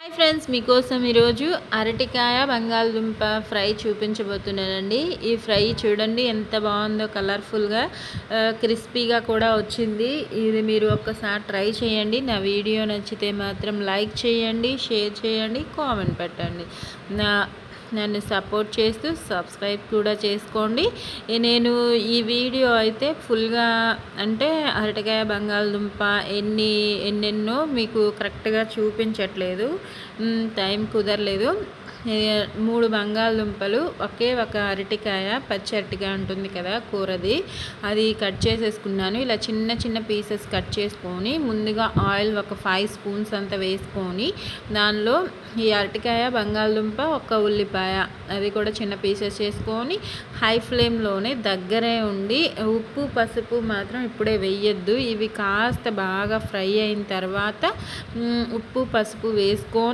Hi friends, మీకోసం ఈరోజు అరటికాయ బంగాళదుంప ఫ్రై చూపించబోతున్నానండి. ఈ ఫ్రై చూడండి ఎంత బాగుందో, కలర్ఫుల్గా క్రిస్పీగా కూడా వచ్చింది. ఇది మీరు ఒక్కసారి ట్రై చేయండి. నా వీడియో నచ్చితే మాత్రం లైక్ చేయండి, షేర్ చేయండి, కామెంట్ పెట్టండి. నన్ను సపోర్ట్ చేస్తూ సబ్స్క్రైబ్ కూడా చేసుకోండి. నేను ఈ వీడియో అయితే ఫుల్గా అంటే అరటికాయ బంగాళదుంప ఎన్నెన్నో మీకు కరెక్ట్గా చూపించట్లేదు, టైం కుదరలేదు. 3 బంగాళదుంపలు, ఒకే ఒక అరటికాయ, పచ్చి అరటికాయ ఉంటుంది కదా కూరది, అది కట్ చేసేసుకున్నాను. ఇలా చిన్న చిన్న పీసెస్ కట్ చేసుకొని ముందుగా ఆయిల్ ఒక 5 స్పూన్స్ అంత వేసుకొని దానిలో ఈ అరటికాయ బంగాళదుంప ఒక ఉల్లిపాయ అది కూడా చిన్న పీసెస్ చేసుకొని హై ఫ్లేమ్లోనే దగ్గరే ఉండి, ఉప్పు పసుపు మాత్రం ఇప్పుడే వేయొద్దు. ఇవి కాస్త బాగా ఫ్రై అయిన తర్వాత ఉప్పు పసుపు వేసుకొని